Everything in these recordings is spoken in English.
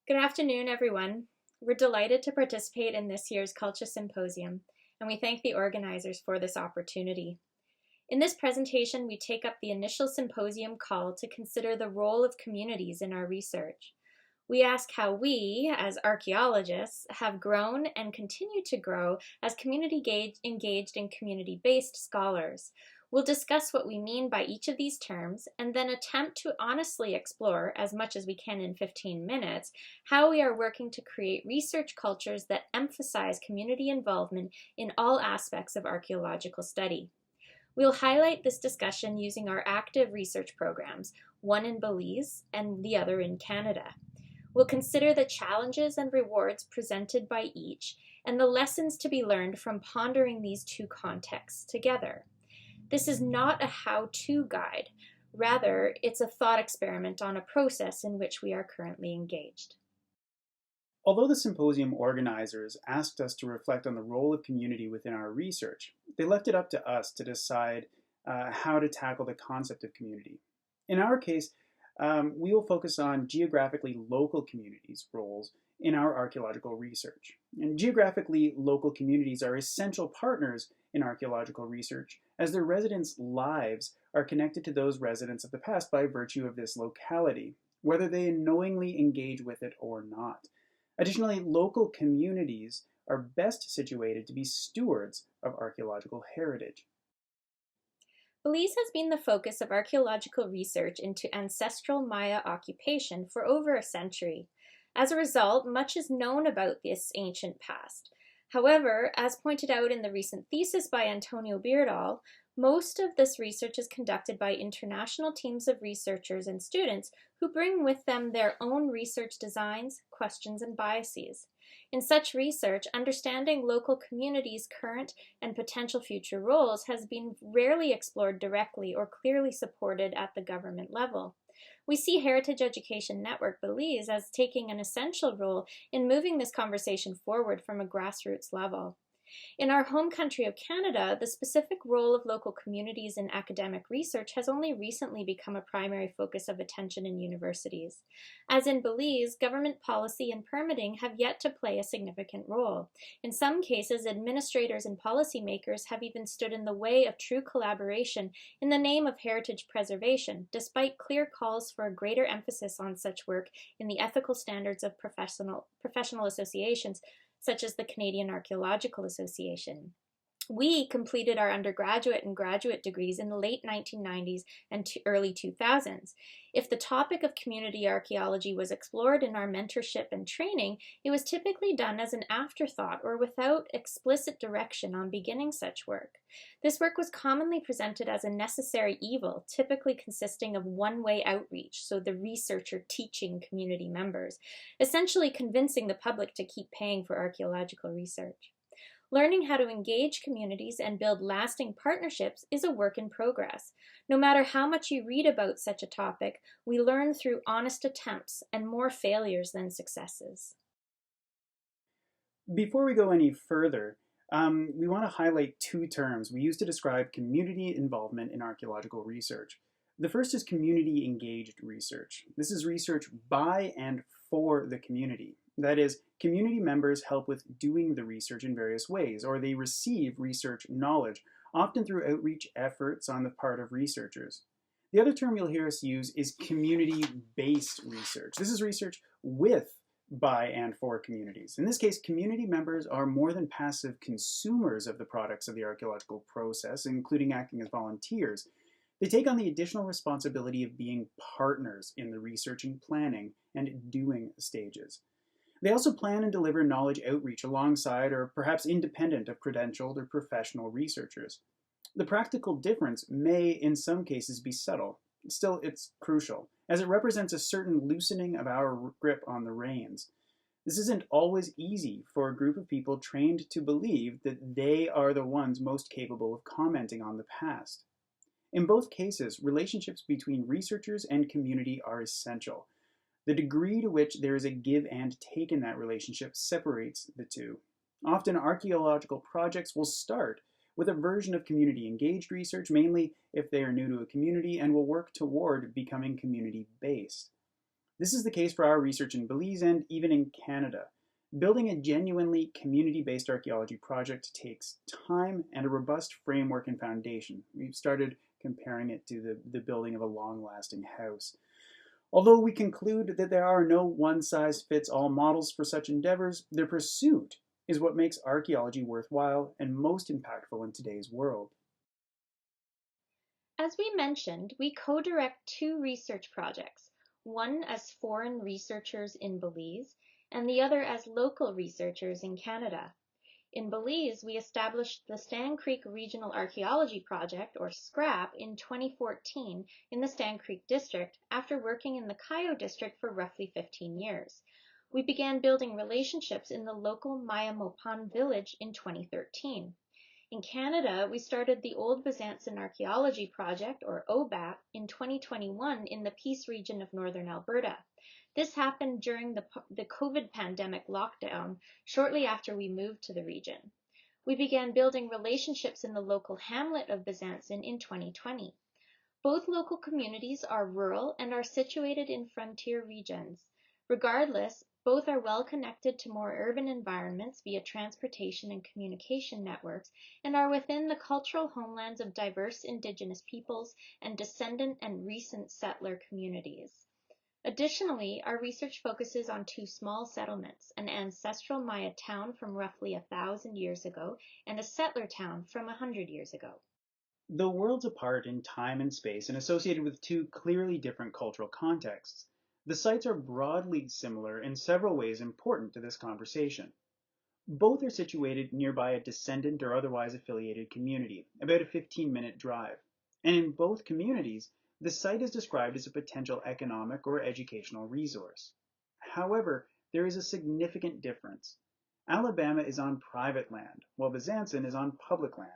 Good afternoon, everyone. We're delighted to participate in this year's KULCHA Symposium, and we thank the organizers for this opportunity. In this presentation, we take up the initial symposium call to consider the role of communities in our research. We ask how we, as archaeologists, have grown and continue to grow as community engaged and community-based scholars. We'll discuss what we mean by each of these terms and then attempt to honestly explore, as much as we can in 15 minutes, how we are working to create research cultures that emphasize community involvement in all aspects of archaeological study. We'll highlight this discussion using our active research programs, one in Belize and the other in Canada. We'll consider the challenges and rewards presented by each and the lessons to be learned from pondering these two contexts together. This is not a how-to guide. Rather, it's a thought experiment on a process in which we are currently engaged. Although the symposium organizers asked us to reflect on the role of community within our research, they left it up to us to decide how to tackle the concept of community. In our case, we will focus on geographically local communities' roles in our archaeological research. And geographically local communities are essential partners in archaeological research, as their residents' lives are connected to those residents of the past by virtue of this locality, whether they knowingly engage with it or not. Additionally, local communities are best situated to be stewards of archaeological heritage. Belize has been the focus of archaeological research into ancestral Maya occupation for over a century. As a result, much is known about this ancient past. However, as pointed out in the recent thesis by Antonio Beardall, most of this research is conducted by international teams of researchers and students who bring with them their own research designs, questions, and biases. In such research, understanding local communities' current and potential future roles has been rarely explored directly or clearly supported at the government level. We see Heritage Education Network Belize as taking an essential role in moving this conversation forward from a grassroots level. In our home country of Canada, the specific role of local communities in academic research has only recently become a primary focus of attention in universities. As in Belize, government policy and permitting have yet to play a significant role. In some cases, administrators and policymakers have even stood in the way of true collaboration in the name of heritage preservation, despite clear calls for a greater emphasis on such work in the ethical standards of professional associations, such as the Canadian Archaeological Association. We completed our undergraduate and graduate degrees in the late 1990s and early 2000s. If the topic of community archaeology was explored in our mentorship and training, it was typically done as an afterthought or without explicit direction on beginning such work. This work was commonly presented as a necessary evil, typically consisting of one-way outreach, so the researcher teaching community members, essentially convincing the public to keep paying for archaeological research. Learning how to engage communities and build lasting partnerships is a work in progress. No matter how much you read about such a topic, we learn through honest attempts and more failures than successes. Before we go any further, we want to highlight two terms we use to describe community involvement in archaeological research. The first is community engaged research. This is research by and for the community. That is, community members help with doing the research in various ways, or they receive research knowledge, often through outreach efforts on the part of researchers. The other term you'll hear us use is community-based research. This is research with, by, and for communities. In this case, community members are more than passive consumers of the products of the archaeological process, including acting as volunteers. They take on the additional responsibility of being partners in the research and planning and doing stages. They also plan and deliver knowledge outreach alongside or perhaps independent of credentialed or professional researchers. The practical difference may, in some cases, be subtle. Still, it's crucial, as it represents a certain loosening of our grip on the reins. This isn't always easy for a group of people trained to believe that they are the ones most capable of commenting on the past. In both cases, relationships between researchers and community are essential. The degree to which there is a give and take in that relationship separates the two. Often, archaeological projects will start with a version of community-engaged research, mainly if they are new to a community, and will work toward becoming community-based. This is the case for our research in Belize and even in Canada. Building a genuinely community-based archaeology project takes time and a robust framework and foundation. We've started comparing it to the building of a long-lasting house. Although we conclude that there are no one-size-fits-all models for such endeavors, their pursuit is what makes archaeology worthwhile and most impactful in today's world. As we mentioned, we co-direct two research projects, one as foreign researchers in Belize and the other as local researchers in Canada. In Belize, we established the Stann Creek Regional Archaeology Project, or SCRAP, in 2014 in the Stann Creek District after working in the KULCHA District for roughly 15 years. We began building relationships in the local Maya Mopan Village in 2013. In Canada, we started the Old Bezanson Archaeology Project, or OBAP, in 2021 in the Peace Region of Northern Alberta. This happened during the COVID pandemic lockdown, shortly after we moved to the region. We began building relationships in the local hamlet of Bezanson in 2020. Both local communities are rural and are situated in frontier regions. Regardless, both are well connected to more urban environments via transportation and communication networks and are within the cultural homelands of diverse Indigenous peoples and descendant and recent settler communities. Additionally, our research focuses on two small settlements, an ancestral Maya town from roughly 1,000 years ago and a settler town from 100 years ago. Though worlds apart in time and space and associated with two clearly different cultural contexts, the sites are broadly similar in several ways important to this conversation. Both are situated nearby a descendant or otherwise affiliated community, about a 15-minute drive. And in both communities, the site is described as a potential economic or educational resource. However, there is a significant difference. Alabama is on private land, while Bezanson is on public land.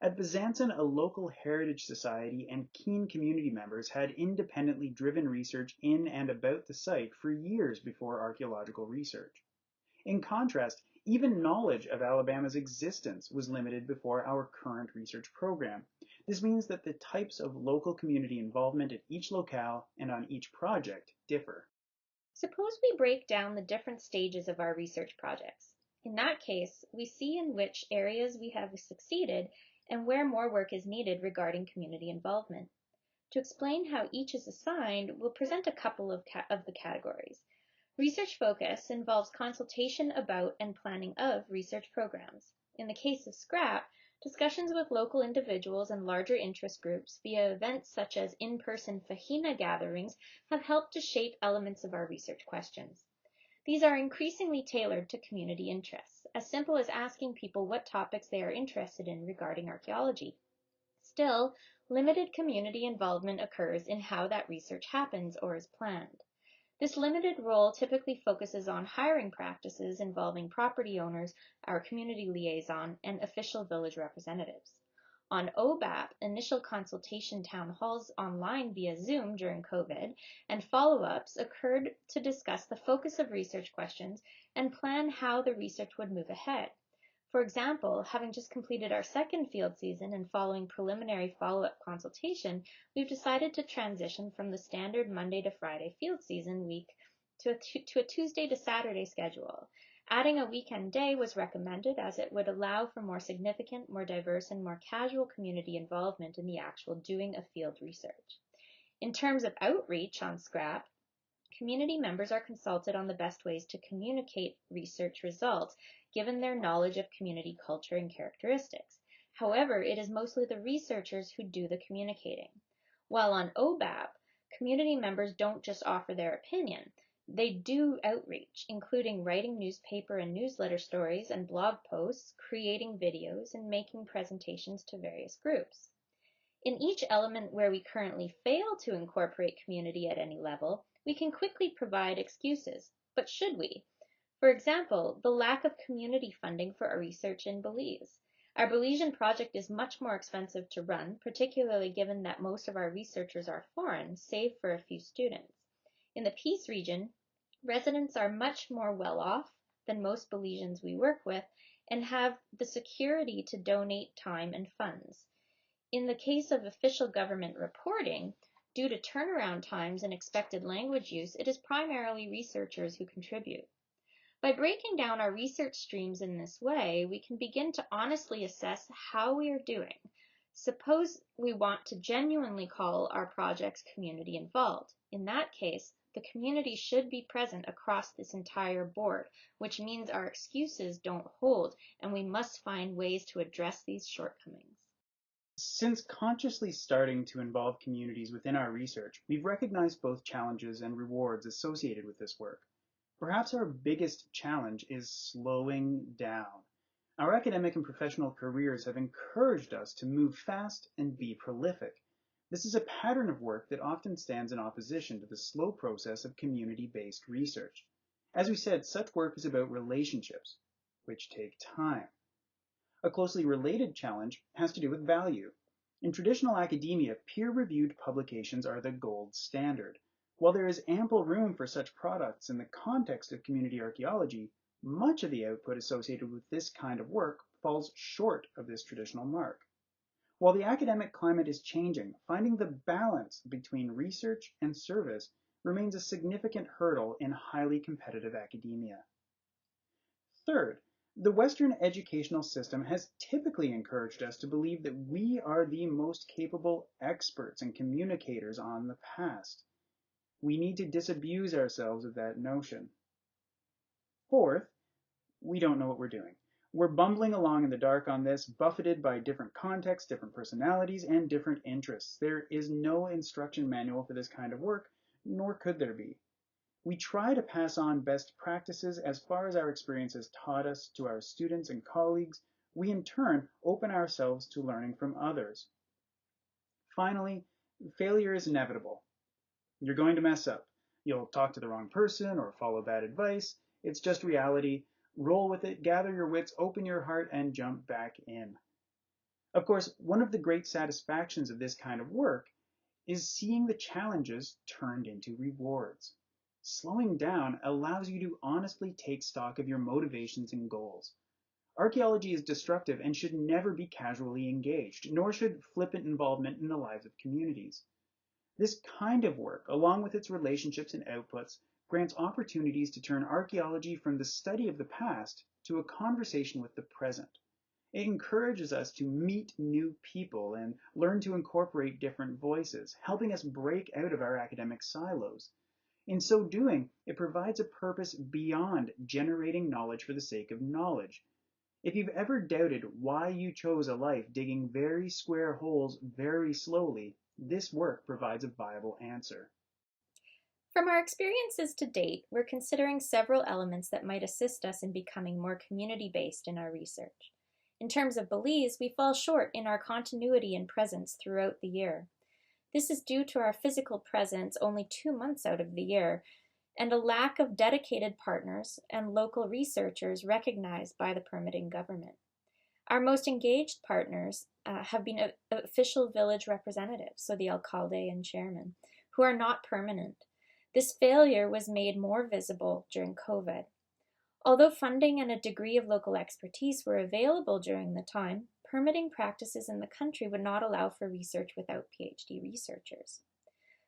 At Bezanson, a local heritage society and keen community members had independently driven research in and about the site for years before archaeological research. In contrast, even knowledge of Alabama's existence was limited before our current research program. This means that the types of local community involvement at each locale and on each project differ. Suppose we break down the different stages of our research projects. In that case, we see in which areas we have succeeded and where more work is needed regarding community involvement. To explain how each is assigned, we'll present a couple of the categories. Research focus involves consultation about and planning of research programs. In the case of SCRAP, discussions with local individuals and larger interest groups via events such as in-person fahina gatherings have helped to shape elements of our research questions. These are increasingly tailored to community interests, as simple as asking people what topics they are interested in regarding archaeology. Still, limited community involvement occurs in how that research happens or is planned. This limited role typically focuses on hiring practices involving property owners, our community liaison, and official village representatives. On OBAP, initial consultation town halls online via Zoom during COVID and follow-ups occurred to discuss the focus of research questions and plan how the research would move ahead. For example, having just completed our second field season and following preliminary follow-up consultation, we've decided to transition from the standard Monday to Friday field season week to a Tuesday to Saturday schedule. Adding a weekend day was recommended as it would allow for more significant, more diverse, and more casual community involvement in the actual doing of field research. In terms of outreach on SCRAP, community members are consulted on the best ways to communicate research results, given their knowledge of community culture and characteristics. However, it is mostly the researchers who do the communicating. While on OBAP, community members don't just offer their opinion. They do outreach, including writing newspaper and newsletter stories and blog posts, creating videos, and making presentations to various groups. In each element where we currently fail to incorporate community at any level, we can quickly provide excuses. But should we? For example, the lack of community funding for our research in Belize. Our Belizean project is much more expensive to run, particularly given that most of our researchers are foreign, save for a few students. In the Peace region, residents are much more well off than most Belizeans we work with and have the security to donate time and funds. In the case of official government reporting, Due to turnaround times and expected language use, it is primarily researchers who contribute. By breaking down our research streams in this way, we can begin to honestly assess how we are doing. Suppose we want to genuinely call our projects community involved. In that case, the community should be present across this entire board, which means our excuses don't hold, and we must find ways to address these shortcomings. Since consciously starting to involve communities within our research, we've recognized both challenges and rewards associated with this work. Perhaps our biggest challenge is slowing down. Our academic and professional careers have encouraged us to move fast and be prolific. This is a pattern of work that often stands in opposition to the slow process of community-based research. As we said, such work is about relationships, which take time. A closely related challenge has to do with value. In traditional academia, peer-reviewed publications are the gold standard. While there is ample room for such products in the context of community archaeology, much of the output associated with this kind of work falls short of this traditional mark. While the academic climate is changing, finding the balance between research and service remains a significant hurdle in highly competitive academia. Third, the Western educational system has typically encouraged us to believe that we are the most capable experts and communicators on the past. We need to disabuse ourselves of that notion. Fourth, we don't know what we're doing. We're bumbling along in the dark on this, buffeted by different contexts, different personalities, and different interests. There is no instruction manual for this kind of work, nor could there be. We try to pass on best practices as far as our experience has taught us to our students and colleagues. We in turn open ourselves to learning from others. Finally, failure is inevitable. You're going to mess up. You'll talk to the wrong person or follow bad advice. It's just reality. Roll with it, gather your wits, open your heart, and jump back in. Of course, one of the great satisfactions of this kind of work is seeing the challenges turned into rewards. Slowing down allows you to honestly take stock of your motivations and goals. Archaeology is destructive and should never be casually engaged, nor should flippant involvement in the lives of communities. This kind of work, along with its relationships and outputs, grants opportunities to turn archaeology from the study of the past to a conversation with the present. It encourages us to meet new people and learn to incorporate different voices, helping us break out of our academic silos. In so doing, it provides a purpose beyond generating knowledge for the sake of knowledge. If you've ever doubted why you chose a life digging very square holes very slowly, this work provides a viable answer. From our experiences to date, we're considering several elements that might assist us in becoming more community-based in our research. In terms of Belize, we fall short in our continuity and presence throughout the year. This is due to our physical presence only 2 months out of the year, and a lack of dedicated partners and local researchers recognized by the permitting government. Our most engaged partners have been official village representatives, so the alcalde and chairman, who are not permanent. This failure was made more visible during COVID. Although funding and a degree of local expertise were available during the time, permitting practices in the country would not allow for research without PhD researchers.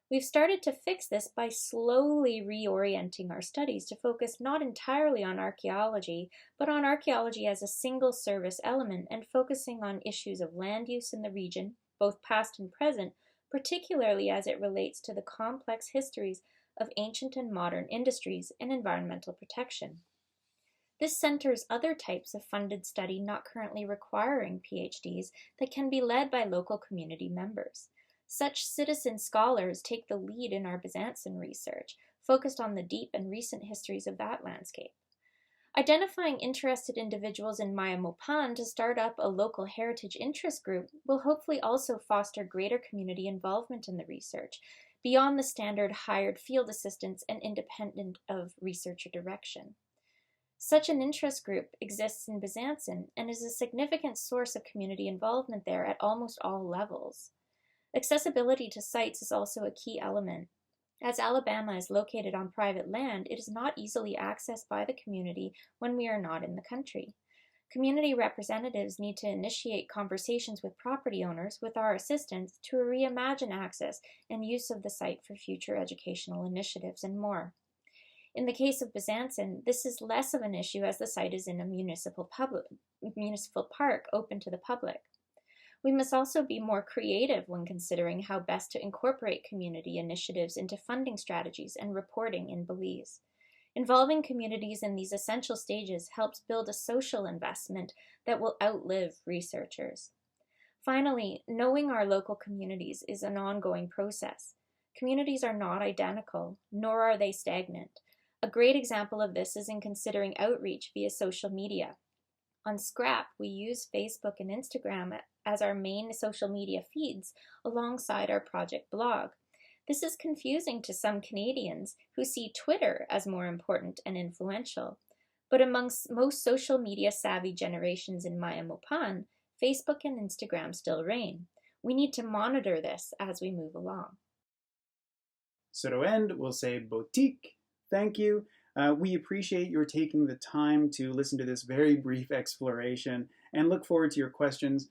We've started to fix this by slowly reorienting our studies to focus not entirely on archaeology, but on archaeology as a single service element and focusing on issues of land use in the region, both past and present, particularly as it relates to the complex histories of ancient and modern industries and environmental protection. This centers other types of funded study not currently requiring PhDs that can be led by local community members. Such citizen scholars take the lead in our Bezanson research, focused on the deep and recent histories of that landscape. Identifying interested individuals in Maya Mopan to start up a local heritage interest group will hopefully also foster greater community involvement in the research, beyond the standard hired field assistants and independent of researcher direction. Such an interest group exists in Bezanson and is a significant source of community involvement there at almost all levels. Accessibility to sites is also a key element. As Alabama is located on private land, it is not easily accessed by the community when we are not in the country. Community representatives need to initiate conversations with property owners with our assistance to reimagine access and use of the site for future educational initiatives and more. In the case of Bezanson, this is less of an issue as the site is in a municipal park open to the public. We must also be more creative when considering how best to incorporate community initiatives into funding strategies and reporting in Belize. Involving communities in these essential stages helps build a social investment that will outlive researchers. Finally, knowing our local communities is an ongoing process. Communities are not identical, nor are they stagnant. A great example of this is in considering outreach via social media. On Scrap, we use Facebook and Instagram as our main social media feeds alongside our project blog. This is confusing to some Canadians who see Twitter as more important and influential. But amongst most social media savvy generations in Maya Mopan, Facebook and Instagram still reign. We need to monitor this as we move along. So to end, we'll say boutique. Thank you. We appreciate your taking the time to listen to this very brief exploration and look forward to your questions.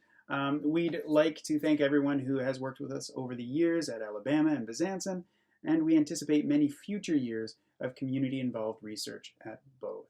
We'd like to thank everyone who has worked with us over the years at Alabama and Bezanson, and we anticipate many future years of community-involved research at both.